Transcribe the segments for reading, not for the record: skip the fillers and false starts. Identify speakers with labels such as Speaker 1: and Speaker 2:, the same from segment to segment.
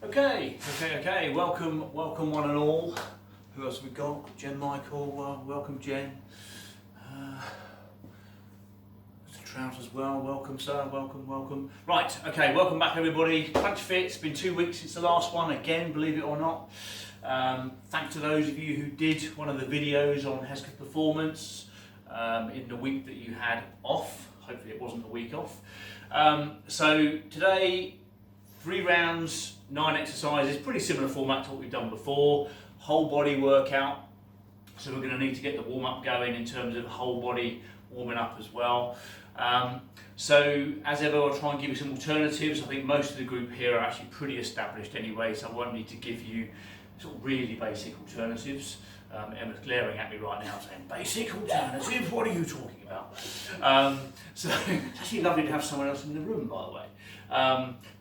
Speaker 1: Okay. Welcome one and all. Who else have we got? Jen Michael. Welcome, Jen. Mr. Trout as well. Welcome, sir. Welcome. Right. Okay. Welcome back, everybody. CrunchFit. It's been 2 weeks since the last one. Again, believe it or not. Thanks to those of you who did one of the videos on Hesketh Performance in the week that you had off. Hopefully, it wasn't a week off. So today, 3 rounds. 9 exercises, pretty similar format to what we've done before. Whole body workout. So we're going to need to get the warm up going in terms of whole body warming up as well. So as ever, I'll try and give you some alternatives. I think most of the group here are actually pretty established anyway, so I won't need to give you sort of really basic alternatives. Emma's glaring at me right now saying, basic alternatives, what are you talking about? So it's actually lovely to have someone else in the room, by the way.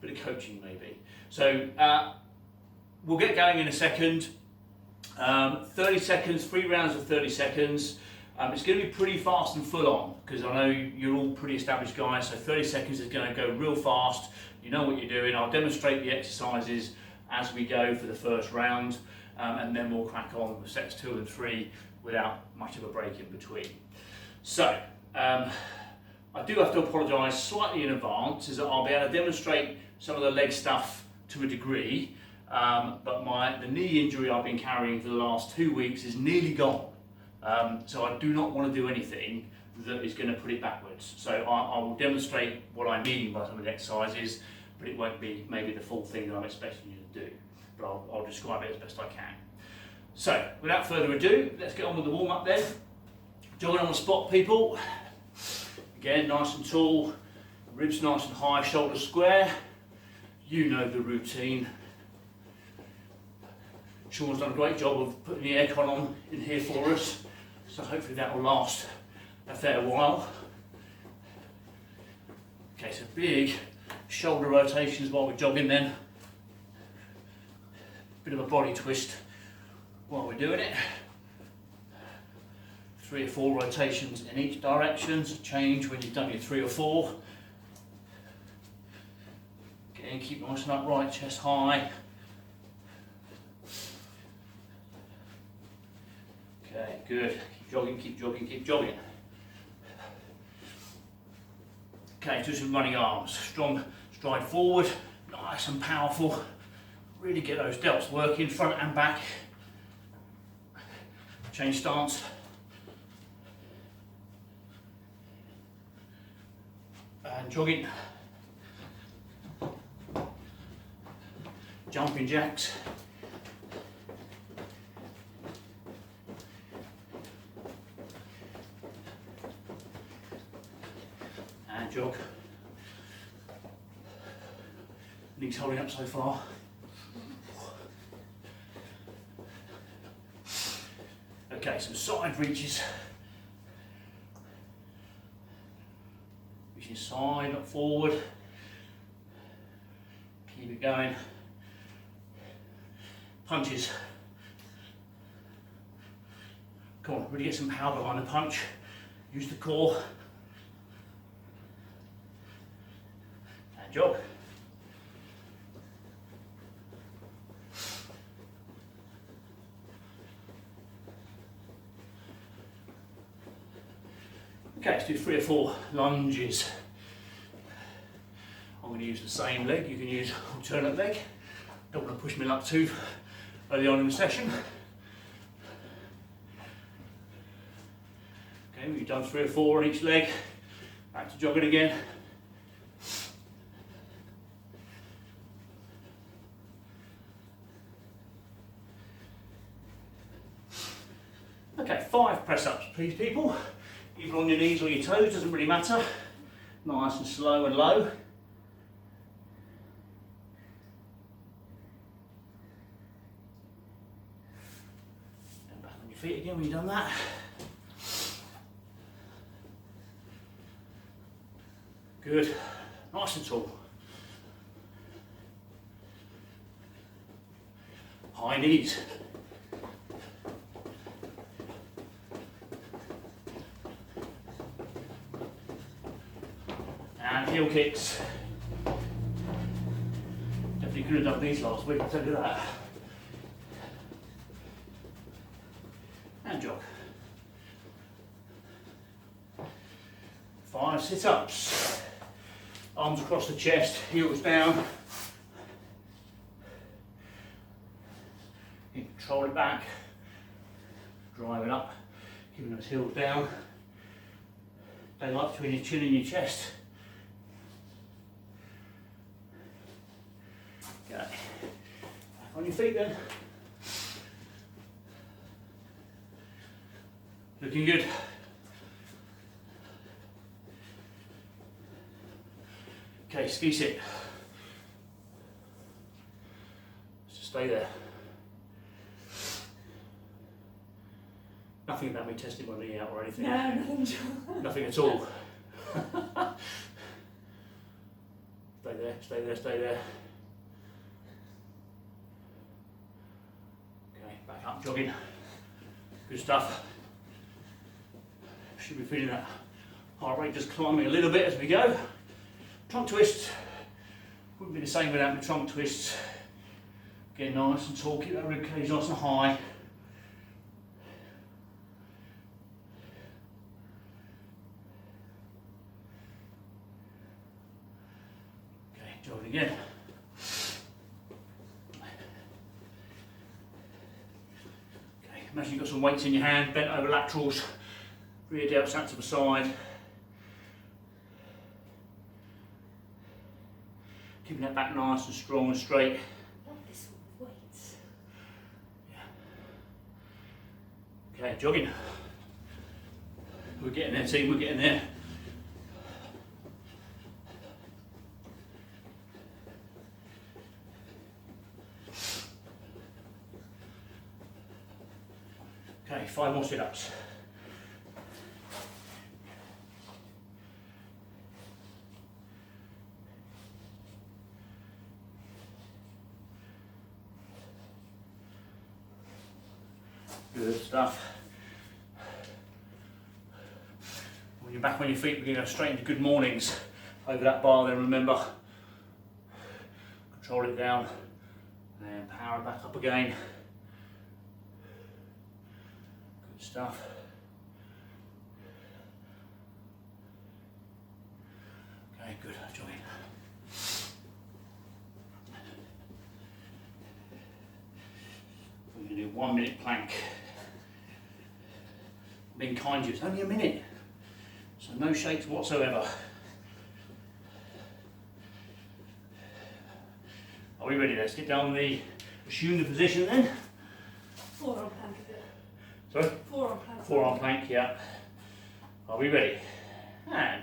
Speaker 1: Bit of coaching maybe. So we'll get going in a second. 30 seconds, 3 rounds of 30 seconds. It's going to be pretty fast and full on because I know you're all pretty established guys, so 30 seconds is going to go real fast. You know what you're doing. I'll demonstrate the exercises as we go for the first round, and then we'll crack on with sets 2 and 3 without much of a break in between. So I do have to apologise slightly in advance, is that I'll be able to demonstrate some of the leg stuff to a degree, but the knee injury I've been carrying for the last 2 weeks is nearly gone. So I do not want to do anything that is going to put it backwards. So I will demonstrate what I mean by some of the exercises, but it won't be maybe the full thing that I'm expecting you to do. But I'll describe it as best I can. So without further ado, let's get on with the warm up then. Jogging on the spot, people. Again, nice and tall, ribs nice and high, shoulders square. You know the routine. Sean's done a great job of putting the aircon on in here for us, so hopefully that will last a fair while. Okay, so big shoulder rotations while we're jogging then. Bit of a body twist while we're doing it. 3 or 4 rotations in each direction, so change when you've done your 3 or 4. Again, keep nice and upright, chest high. Okay, good. Keep jogging. Okay, do some running arms. Strong stride forward, nice and powerful. Really get those delts working, front and back. Change stance. And jogging. Jumping jacks. And jog. Knees holding up so far. Okay, some side reaches. Reaching side, not forward. Keep it going. Punches. Come on, really get some power behind the punch. Use the core. And jog. Okay, let's do 3 or 4 lunges. I'm going to use the same leg. You can use alternate leg. Don't want to push me luck too early on in the session. Okay, we've done 3 or 4 on each leg. Back to jogging again. Okay, 5 press-ups, please, people. Either on your knees or your toes, doesn't really matter. Nice and slow and low. And back on your feet again when you've done that. Good. Nice and tall. High knees. And heel kicks. Definitely could have done these last week, I'll tell you that. And jog. 5 sit-ups. Arms across the chest, heels down. You can control it back. Drive it up, keeping those heels down. Daylight between your chin and your chest. Okay. Back on your feet then. Looking good. Okay, ski sit. Just stay there. Nothing about me testing my knee out or anything.
Speaker 2: No, nothing.
Speaker 1: Nothing at all. Stay there, stay there, stay there. Okay, back up, jogging. Good stuff. Should be feeling that heart rate just climbing a little bit as we go. Trunk twists. Wouldn't be the same without the trunk twists. Get nice and tall, keep that rib cage nice and high. Jogging again. Okay, imagine you've got some weights in your hand, bent over laterals, rear delts out to the side. Keeping that back nice and strong and straight.
Speaker 2: I love this with weights.
Speaker 1: Yeah. Okay, jogging. We're getting there, team, we're getting there. Okay, 5 more sit-ups. Good stuff. When you're back on your feet, we're going to go straight into good mornings. Over that bar then, remember. Control it down and power it back up again. Good stuff. Okay, good, jogging. We're going to do 1 minute plank. I'm being kind to you, it's only a minute. So no shakes whatsoever. Are we ready? Let's get down the, assume the position then.
Speaker 2: Forearm plank, is it?
Speaker 1: Sorry?
Speaker 2: Forearm plank.
Speaker 1: Forearm plank, yeah. Are we ready? And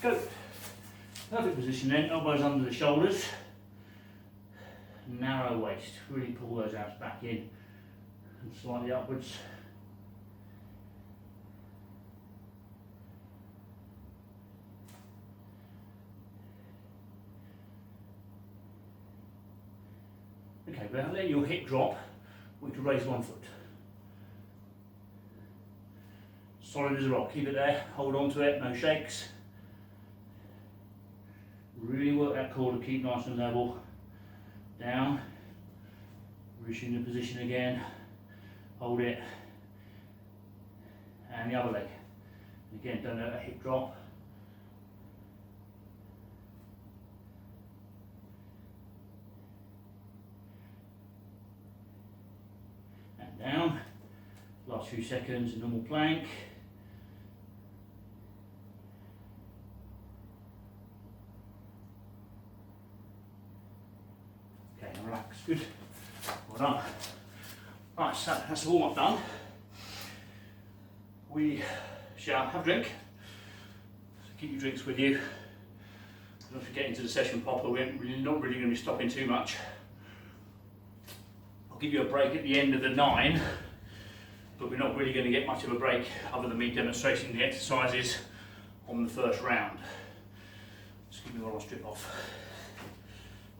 Speaker 1: go. Perfect position then, elbows under the shoulders. Narrow waist, really pull those abs back in and slightly upwards. Okay, without letting your hip drop, we can raise 1 foot. Solid as a rock, keep it there, hold on to it, no shakes. Really work that core to keep nice and level. Down, reaching the position again, hold it, and the other leg. Again, don't let that hip drop. And down, last few seconds, normal plank. Relax, good. Well done. Right, so that's the warm-up done. We shall have a drink. So keep your drinks with you. Once we get into the session proper, we're not really going to be stopping too much. I'll give you a break at the end of the 9, but we're not really going to get much of a break other than me demonstrating the exercises on the first round. Just give me while I strip off.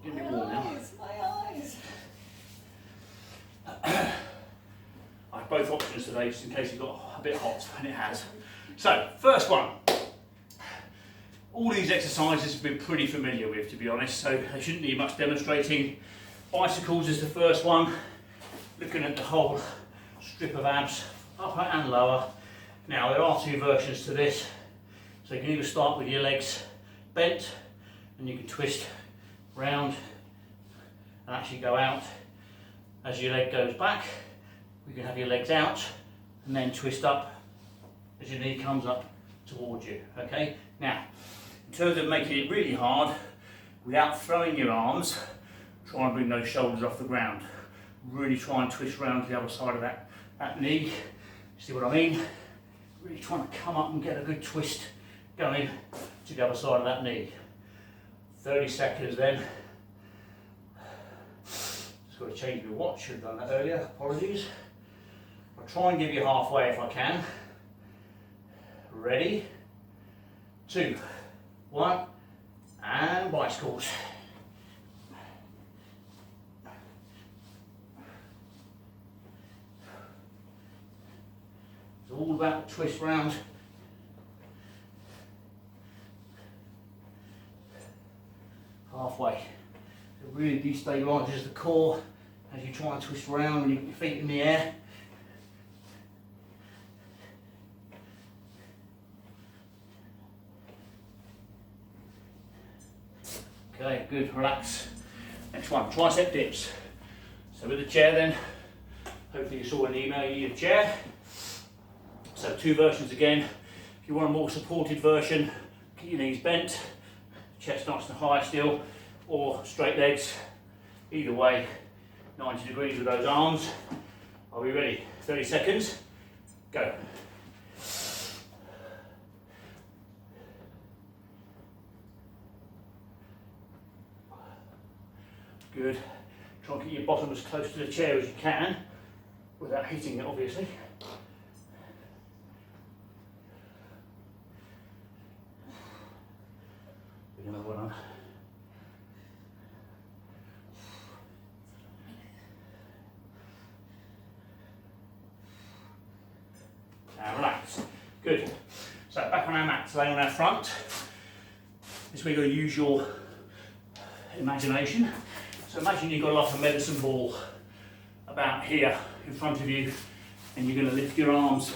Speaker 1: Getting a bit warm now.
Speaker 2: My eyes.
Speaker 1: I have both options today just in case it got a bit hot, and it has. So, first one. all these exercises have been pretty familiar with, to be honest, so I shouldn't need much demonstrating. Bicycles is the first one, looking at the whole strip of abs, upper and lower. Now there are two versions to this, so you can either start with your legs bent and you can twist round and actually go out. As your leg goes back, you can have your legs out and then twist up as your knee comes up towards you, okay? Now, in terms of making it really hard, without throwing your arms, try and bring those shoulders off the ground. Really try and twist around to the other side of that knee. See what I mean? Really trying to come up and get a good twist going to the other side of that knee. 30 seconds then. Just got to change my watch, should have done that earlier, apologies. I'll try and give you halfway if I can. Ready? 2, 1, and bicycles. It's all about the twist round. Halfway. It really destabilises the core as you try and twist around and you get your feet in the air. Okay, good, relax. Next one, tricep dips. So with the chair then, hopefully you saw an email you need a chair. So two versions again. If you want a more supported version, keep your knees bent, chest nice and high still, or straight legs. Either way, 90 degrees with those arms. Are we ready? 30 seconds, go. Good. Try and keep your bottom as close to the chair as you can, without hitting it obviously. Another one on. And relax. Good. So back on our mats, laying on our front. This way you've got to use your imagination. So imagine you've got like a medicine ball about here in front of you, and you're going to lift your arms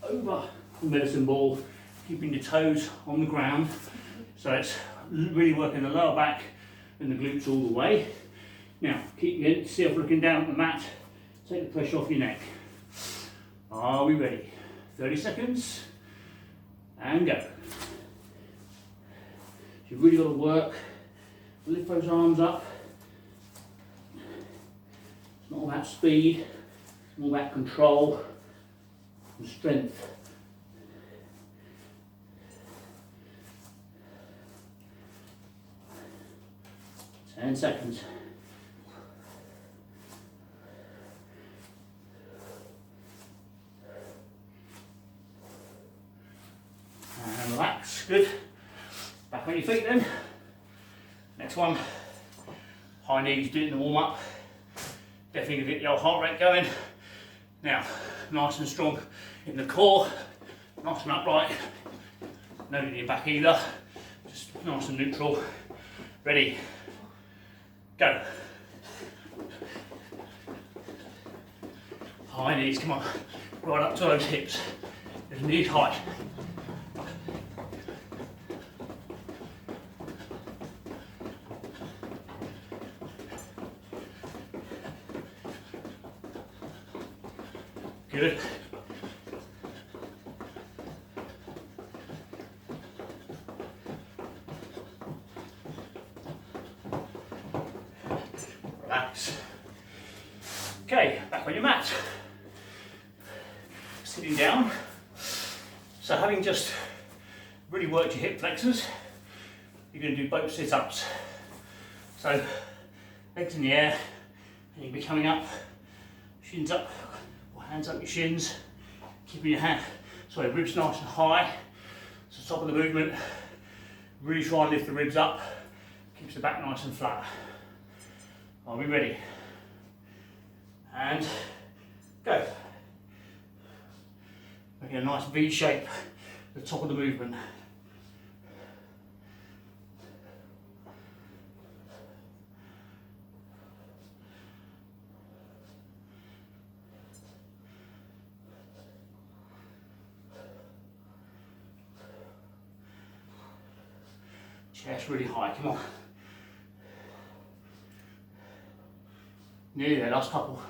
Speaker 1: over the medicine ball, keeping your toes on the ground. So it's really working the lower back and the glutes all the way. Now keep yourself looking down at the mat, take the pressure off your neck. Are we ready? 30 seconds and go. So you've really got to work, lift those arms up. It's not all about speed, it's all about control and strength. Ten seconds. And relax, good. Back on your feet then. Next one, high knees, do it in the warm up. Definitely gonna get the old heart rate going. Now, nice and strong in the core, nice and upright. No in your back either, just nice and neutral. Ready, go. High knees, come on, right up to those hips. There's knees high. Good. Relax. Okay, back on your mat. Sitting down. So having just really worked your hip flexors, you're going to do both sit-ups. So legs in the air, and you'll be coming up, shins up, or hands up your shins, keeping your ribs nice and high. So top of the movement, really try and lift the ribs up, keeps the back nice and flat. Are we ready? And go. Making a nice V shape at the top of the movement. Chest really high, come on. Nearly there, last couple.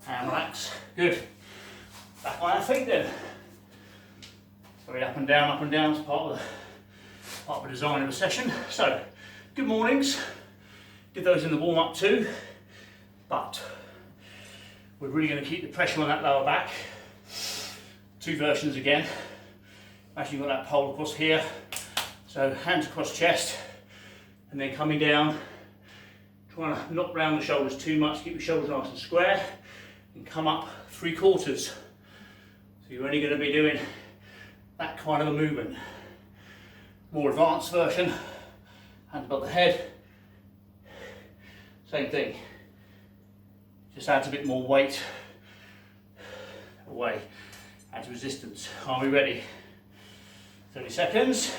Speaker 1: And relax, good. Back on our feet then. Very up and down is part of the design of the session. So, good mornings. Did those in the warm up too, but we're really going to keep the pressure on that lower back. 2 versions again. Actually got that pole across here. So hands across chest and then coming down. Trying to not round the shoulders too much, keep your shoulders nice and square and come up 3/4. So you're only going to be doing that kind of a movement. More advanced version, hands above the head. Same thing, just adds a bit more weight away, adds resistance. Are we ready? 30 seconds,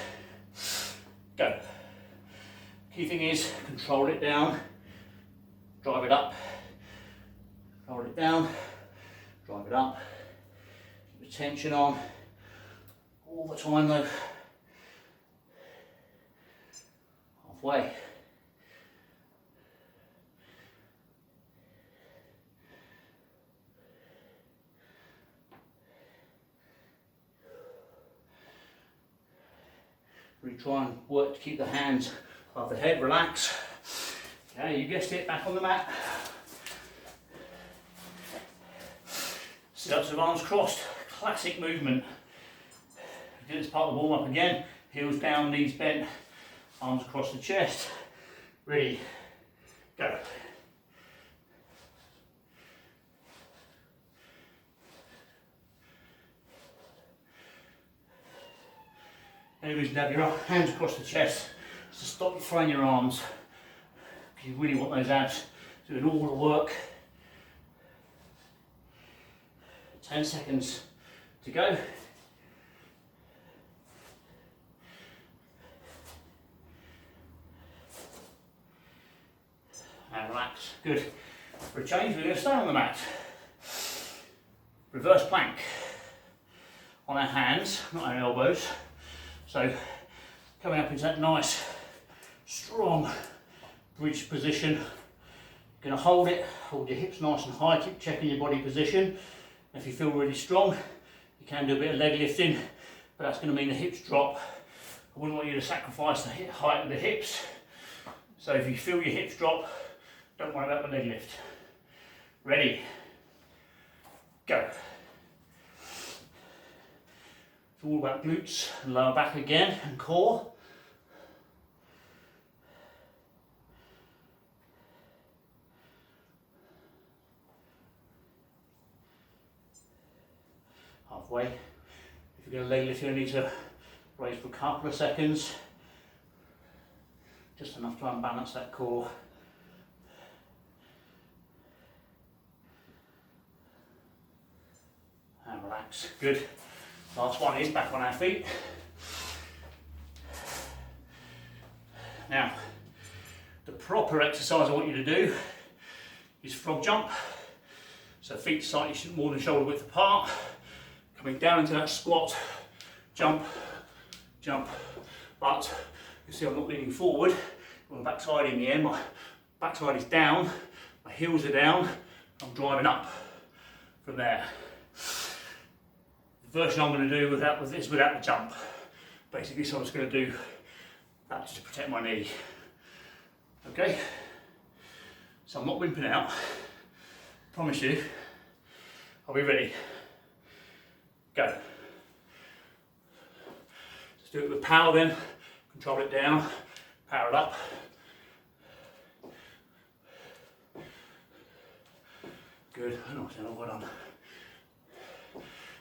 Speaker 1: go. Key thing is control it down, drive it up, hold it down, drive it up, keep the tension on all the time though. Halfway. Really try and work to keep the hands above the head, relax. Okay, you guessed it, back on the mat. Sit-ups with arms crossed, classic movement. Do this part of the warm up again, heels down, knees bent, arms across the chest. Ready, go. Any reason to have your hands across the chest is to stop you throwing your arms. You really want those abs doing all the work. 10 seconds to go. And relax. Good. For a change, we're going to stay on the mat. Reverse plank. On our hands, not our elbows. So, coming up into that nice, strong bridge position. You're going to hold it, hold your hips nice and high, keep checking your body position. If you feel really strong, you can do a bit of leg lifting, but that's going to mean the hips drop. I wouldn't want you to sacrifice the height of the hips. So if you feel your hips drop, don't worry about the leg lift. Ready, go. It's all about glutes and lower back again and core. Halfway. If you're going to leg lift, you need to raise for a couple of seconds. Just enough to unbalance that core. And relax. Good. Last one is back on our feet. Now, the proper exercise I want you to do is frog jump. So feet slightly more than shoulder width apart. Coming down into that squat, jump, jump. But you see I'm not leaning forward. My backside in the end, my backside is down, my heels are down, I'm driving up from there. The version I'm going to do without the jump. Basically, so I'm just going to do that just to protect my knee. Okay? So I'm not wimping out. Promise you. Are we ready? Go. Just do it with power then. Control it down. Power it up. Good. Nice, well done.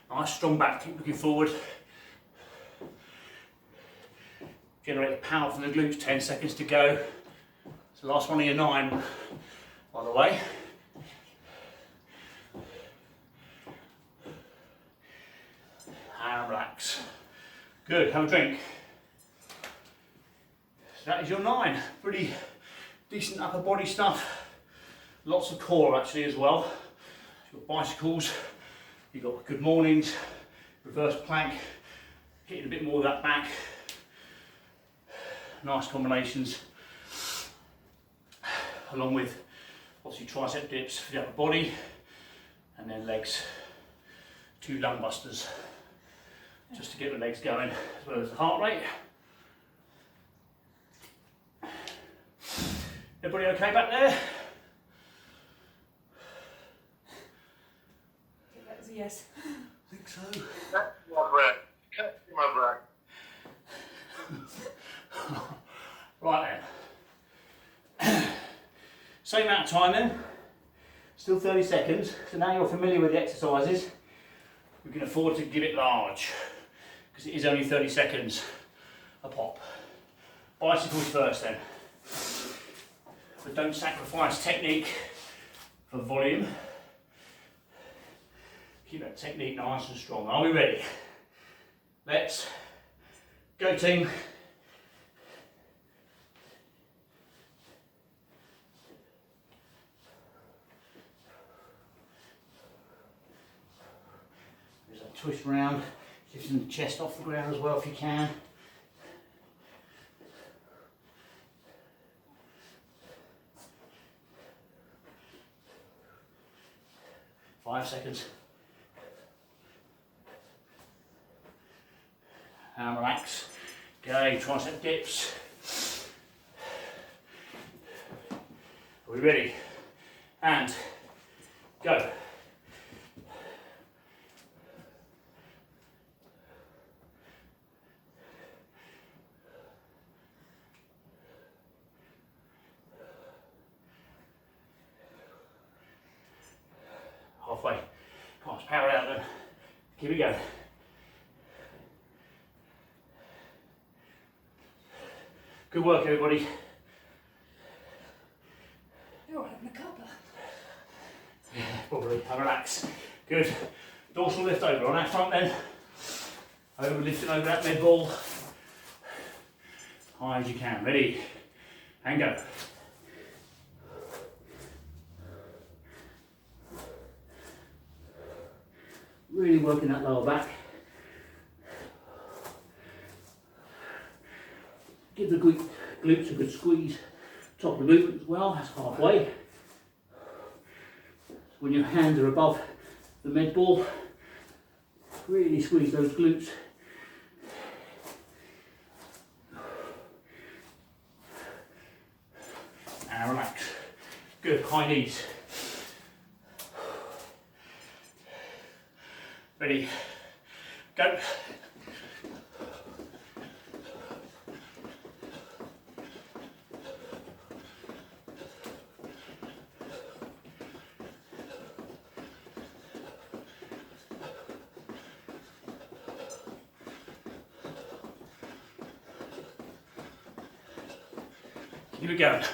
Speaker 1: Nice strong back, keep looking forward. Generate the power from the glutes, 10 seconds to go. It's the last one of your 9, by the way. And relax. Good, have a drink. So that is your 9. Pretty decent upper body stuff. Lots of core actually as well. You've got bicycles. You've got good mornings, reverse plank, hitting a bit more of that back. nice combinations, along with obviously tricep dips for the upper body, and then legs, 2 lung busters, just to get the legs going, as well as the heart rate. Everybody okay back there?
Speaker 2: I think that was a yes.
Speaker 1: I think so.
Speaker 3: My breath. Catch my breath.
Speaker 1: Right then. Same amount of time then. Still 30 seconds. So now you're familiar with the exercises, we can afford to give it large, because it is only 30 seconds a pop. Bicycles first then. But don't sacrifice technique for volume. Keep that technique nice and strong. Are we ready? Let's go, team. There's a twist around, lifting the chest off the ground as well if you can. 5 seconds. And relax. Okay, tricep dips. Are we ready? And go. Halfway. Come on, power it out then. Keep it going. Good work, everybody.
Speaker 2: You're having a cuppa.
Speaker 1: Yeah, probably. And relax. Good. Dorsal lift over on our front then. Over lifting over that med ball. High as you can. Ready? And go. Really working that lower back. Give the glutes a good squeeze. Top of the movement as well, that's halfway. When your hands are above the med ball, really squeeze those glutes. And relax. Good, high knees. Ready, go. Keep it going.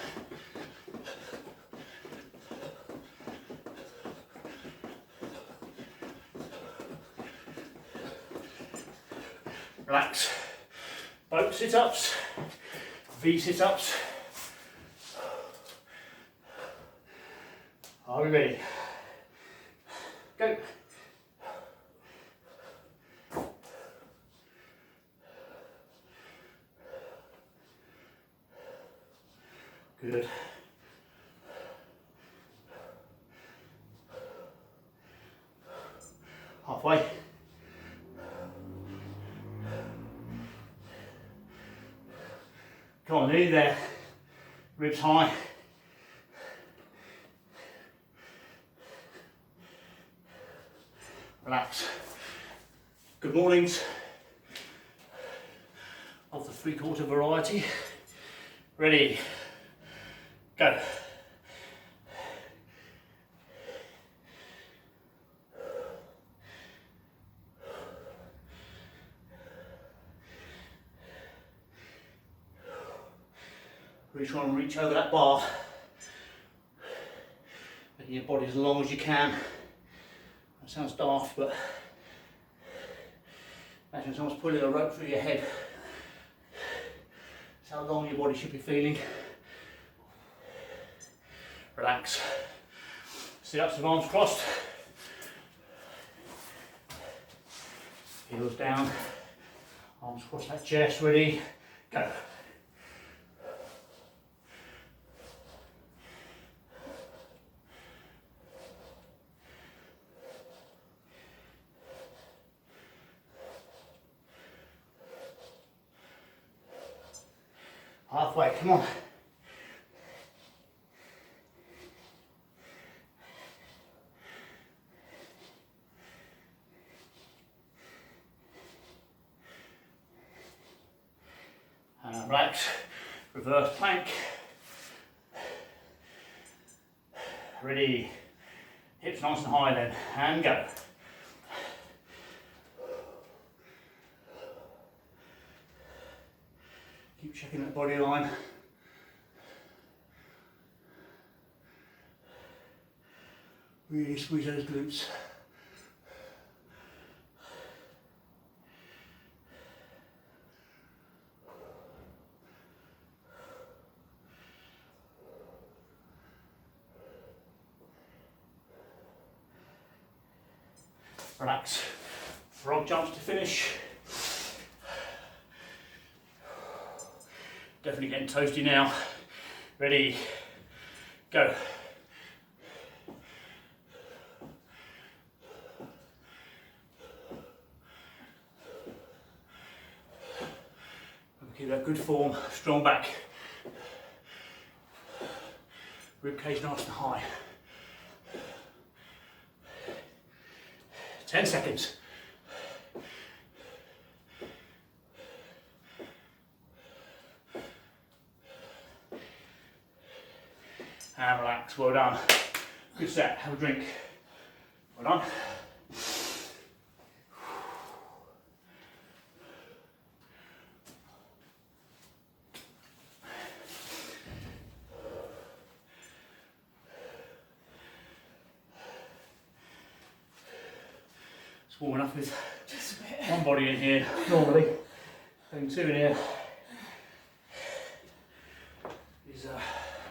Speaker 1: Relax. Boat sit-ups, V sit-ups. Are we ready? Go. Good. Halfway. Come on, nearly there. Ribs high. Relax. Good mornings of the 3/4 variety. Ready, go. Really try and reach over that bar, making your body as long as you can. That sounds daft, but imagine someone's pulling a rope through your head. That's how long your body should be feeling. Relax. Sit ups with arms crossed. Heels down. Arms across that chest. Ready, go. halfway, come on. And relax, reverse plank. Ready, hips nice and high then, and go. Keep checking that body line. Really squeeze those glutes. Relax. Frog jumps to finish. Definitely getting toasty now. Ready, go. Keep that good form, strong back. Rib cage nice and high. 10 seconds. And relax, well done. Good set, have a drink. Well done. It's warm enough with
Speaker 2: Just a bit.
Speaker 1: one body in here normally, and two in here is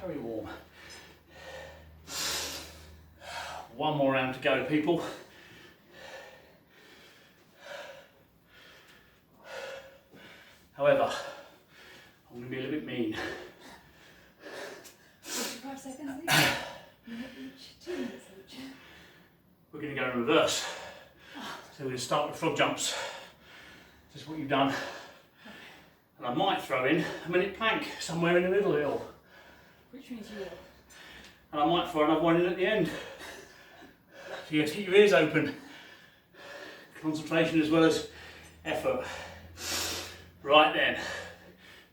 Speaker 1: very warm. One more round to go, people. However, I'm going to be a little bit mean.
Speaker 2: 45 seconds each. Minute each. 2 minutes each.
Speaker 1: We're going to go in reverse. So we're going to start with frog jumps. Just what you've done. And I might throw in a minute plank somewhere in the middle of it all.
Speaker 2: Which means you will.
Speaker 1: And I might throw another one in at the end. So you have to keep your ears open. Concentration as well as effort. Right then,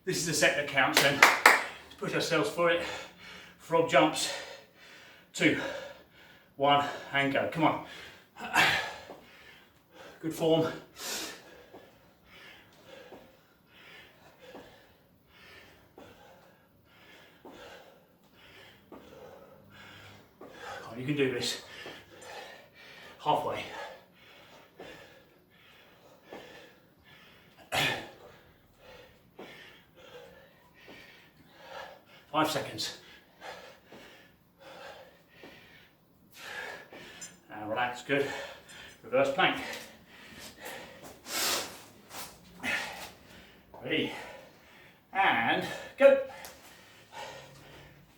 Speaker 1: this is the set that counts then. Let's push ourselves for it. Frog jumps, 2, 1, and go. Come on. Good form. Come on, you can do this. Halfway. Five seconds. And relax, good. Reverse plank. Ready. And go.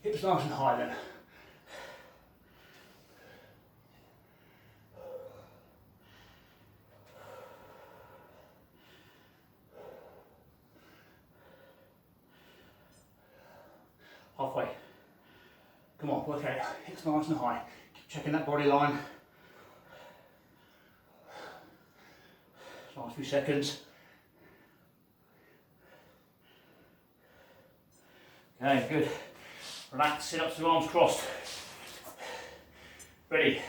Speaker 1: Hips nice and high then. Halfway. Come on, work out. Hips nice and high. Keep checking that body line. Last few seconds. Okay, good. Relax, sit up to the arms crossed. Ready.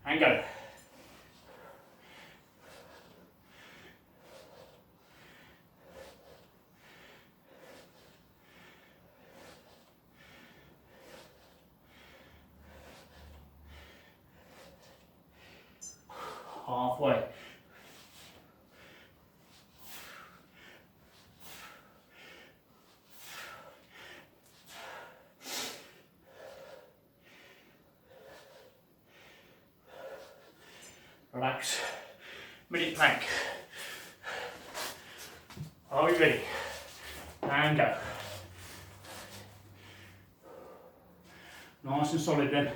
Speaker 1: And go. Halfway. Relax. Minute plank. Are we ready? And go. Nice and solid then.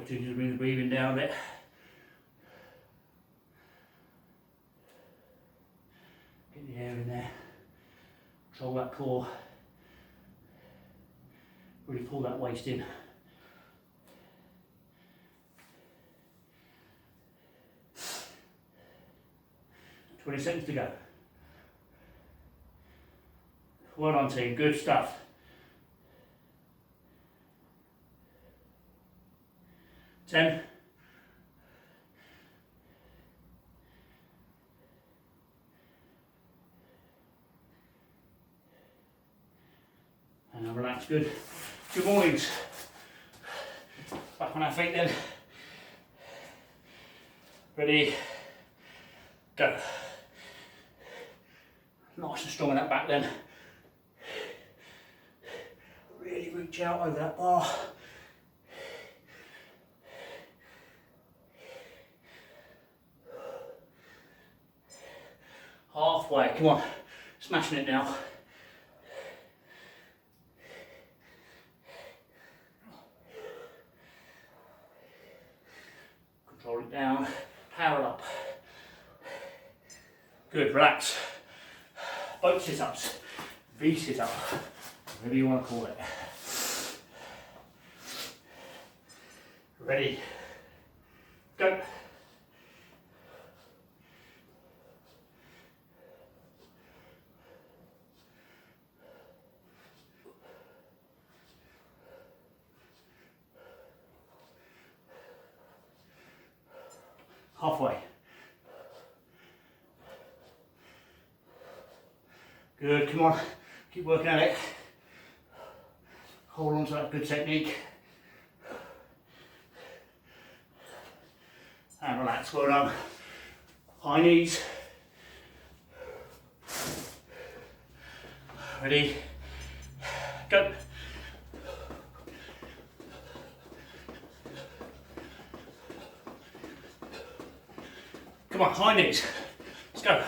Speaker 1: opportunity to bring the breathing down a bit. Get the air in there. Control that core. Really pull that waist in. "20 seconds to go." Well done, team. Good stuff. 10. And relax. Good. Good mornings. Back on our feet then. Ready. Go. Nice and strong in that back then. Really reach out over that bar. Halfway, come on. Smashing it now. Control it down, power it up. Good, relax. Boat sit-ups, V sit-up, whatever you want to call it. Ready, go. Halfway. Good, come on, keep working at it. Hold on to that good technique. And relax, well done. High knees. Ready, go. Come on, high knees. Let's go.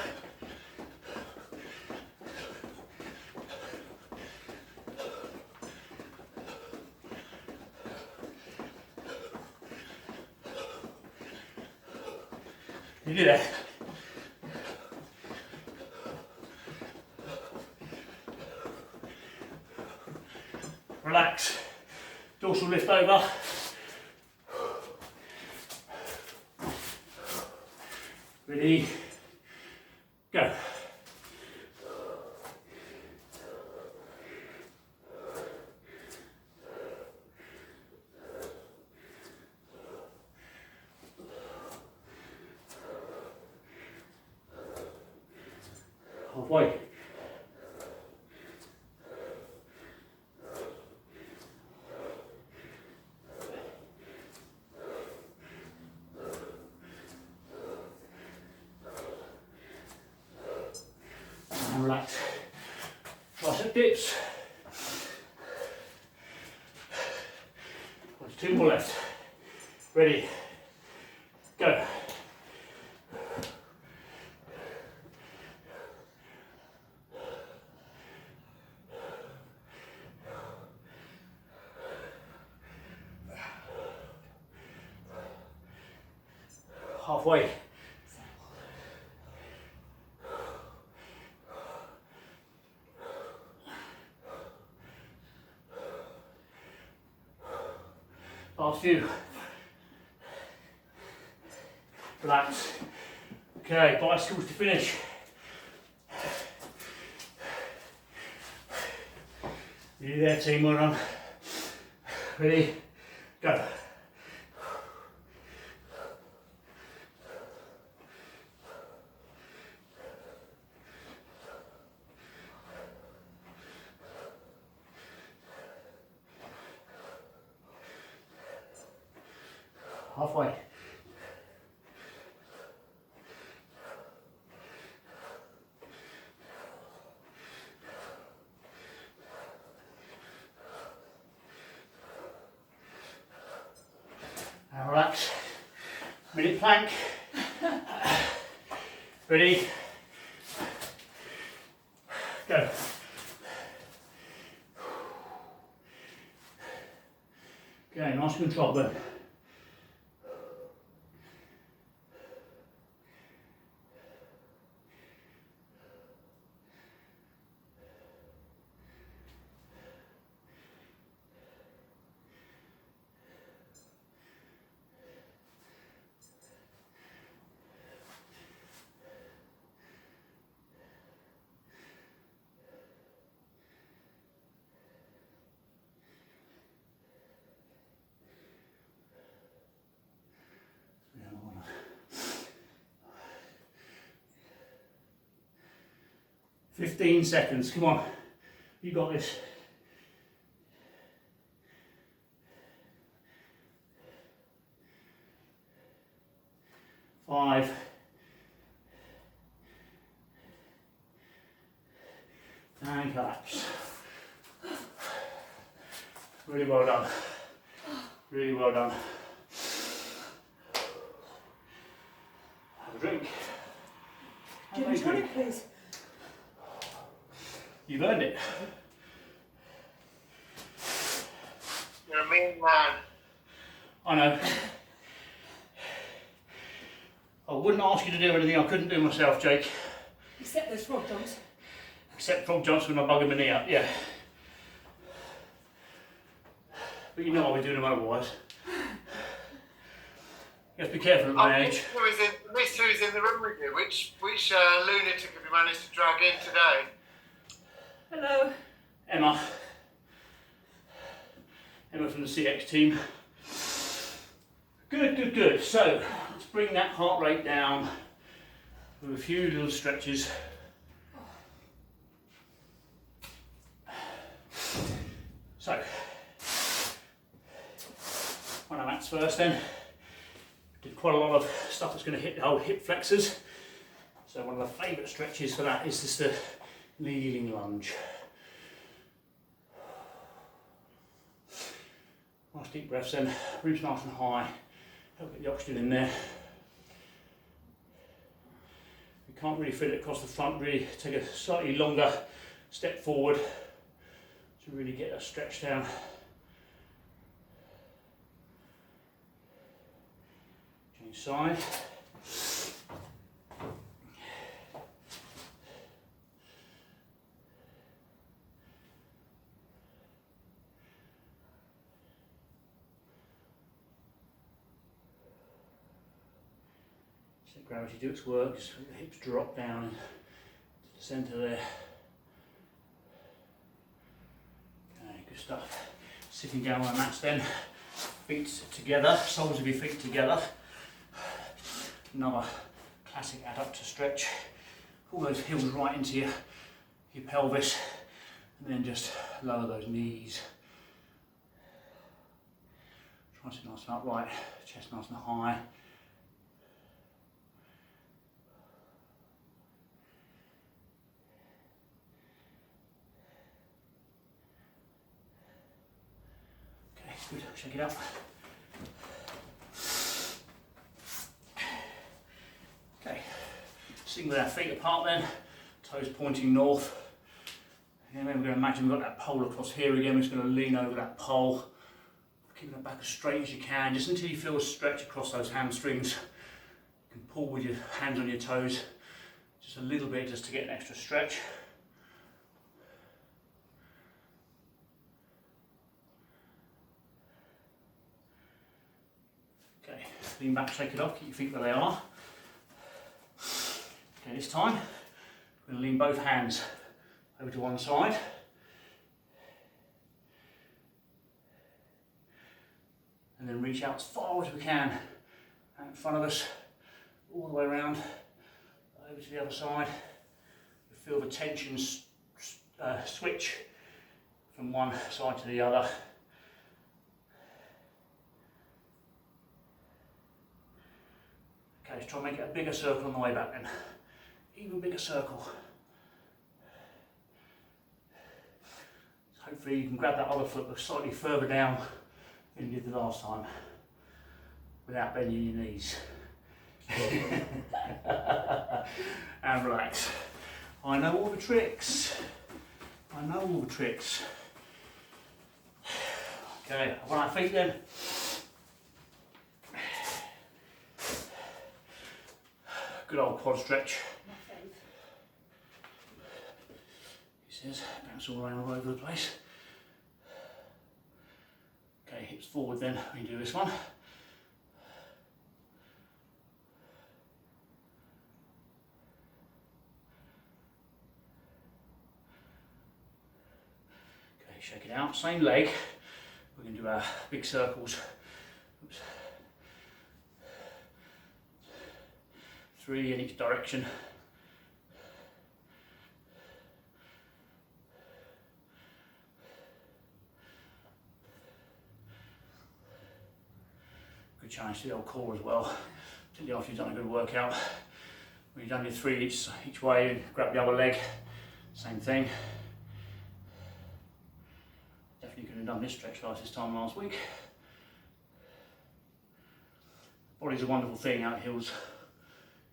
Speaker 1: You do that. Relax. Dorsal lift over. Ready, go. Halfway. And relax. Tricep dips. There's 2 more left. Ready, go. Halfway. Last few. Relax. Okay, bicycles to finish. You there, team, well done. Ready, go. Halfway. And relax. Minute plank. Ready? Go. Okay, nice control then. 15 seconds, come on. You got this. Five. And collapse. Really well done. Really well done. Have a drink.
Speaker 2: Gin and tonic, please.
Speaker 1: You've earned it.
Speaker 3: You're a mean man.
Speaker 1: I know. I wouldn't ask you to do anything I couldn't do myself, Jake.
Speaker 2: Except those frog jumps.
Speaker 1: Except frog jumps when I bug him in the knee up, yeah. But you know I'll be doing them otherwise. You have to be careful at my age.
Speaker 3: This who's in the room with you. Which lunatic have you managed to drag in today?
Speaker 2: Hello.
Speaker 1: Emma. Emma from the CX team. Good, good, good. So, let's bring that heart rate down with a few little stretches. So, on our mats first then. Did quite a lot of stuff that's going to hit the whole hip flexors. So one of the favourite stretches for that is just the kneeling lunge. Nice deep breaths then, ribs nice and high, help get the oxygen in there. You can't really feel it across the front, really take a slightly longer step forward to really get that stretch down. Change side. Let gravity do its work, just let the hips drop down to the centre there. Okay, good stuff. Sitting down on the mats then, feet together, soles of your feet together. Another classic adductor stretch. Pull those heels right into your pelvis and then just lower those knees. Try to sit nice and upright, chest nice and high. Okay, good, shake it up. Okay, sitting with our feet apart then, toes pointing north. And then we're going to imagine we've got that pole across here again. We're just going to lean over that pole, keeping it back as straight as you can, just until you feel a stretch across those hamstrings. You can pull with your hands on your toes, just a little bit just to get an extra stretch. Okay, lean back, shake it off, keep your feet where they are. Okay, this time, we're going to lean both hands over to one side. And then reach out as far as we can out in front of us, all the way around, over to the other side. You feel the tension switch from one side to the other. Okay, let's try and make it a bigger circle on the way back then. Even bigger circle. Hopefully you can grab that other foot slightly further down than you did the last time, without bending your knees. And relax. I know all the tricks. I know all the tricks. Okay, up on our feet then. Good old quad stretch. He says, bounce all around all over the place. Okay, hips forward then, we can do this one. Okay, shake it out, same leg. We're going to do our big circles. Oops. 3 in each direction. Good challenge to the old core as well, particularly after you've done a good workout. When you've done your 3 each way, and grab the other leg, same thing. Definitely could have done this stretch this time last week. Body's a wonderful thing, how it heals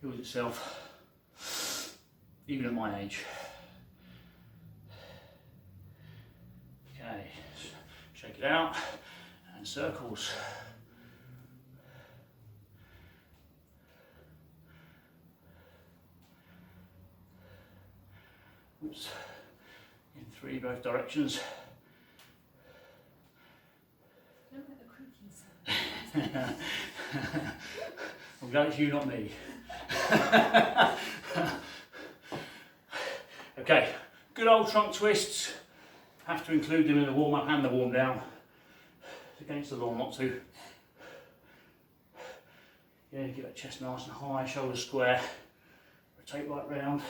Speaker 1: itself, even at my age. Okay, shake it out, and circles. Oops. In 3 both directions.
Speaker 2: I don't like the creaking sound.
Speaker 1: I'm glad it's you, not me. Okay, good old trunk twists. Have to include them in the warm up and the warm down. It's against the law not to. Yeah, get that chest nice and high, shoulders square. Rotate right round.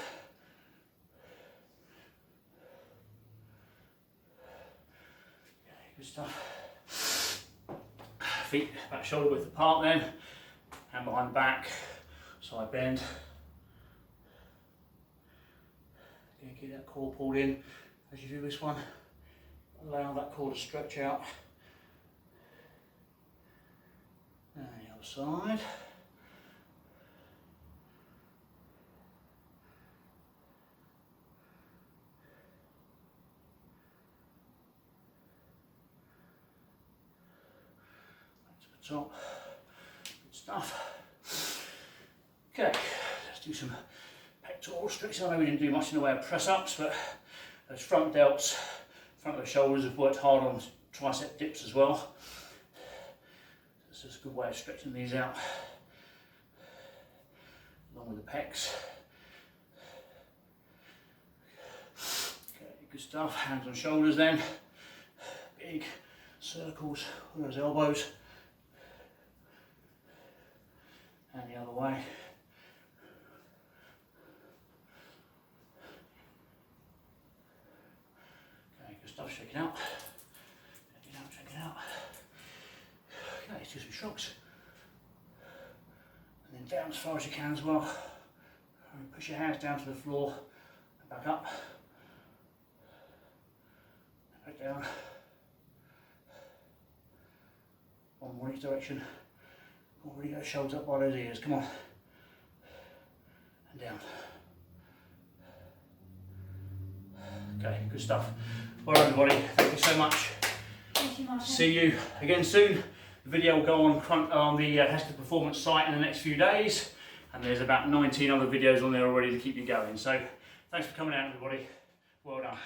Speaker 1: Good stuff. Feet back shoulder width apart then, hand behind back, side bend. Again, keep that core pulled in as you do this one. Allow that core to stretch out. And the other side. Top, good stuff. Okay, let's do some pectoral stretches. I know we didn't do much in the way of press ups, but those front delts, front of the shoulders have worked hard on tricep dips as well. This is a good way of stretching these out, along with the pecs. Okay, good stuff. Hands on shoulders then. Big circles with those elbows. And the other way. Okay, good stuff, shake it out. Shake it out, shake it out. Okay, let's do some shrugs. And then down as far as you can as well. And push your hands down to the floor and back up. Back down. One more each direction. Already got shoulders up by those ears, come on. And down. Okay, good stuff. Well everybody, thank you so much.
Speaker 2: Thank you, Martin.
Speaker 1: See you again soon. The video will go on the Hesketh Performance site in the next few days. And there's about 19 other videos on there already to keep you going. So thanks for coming out everybody. Well done.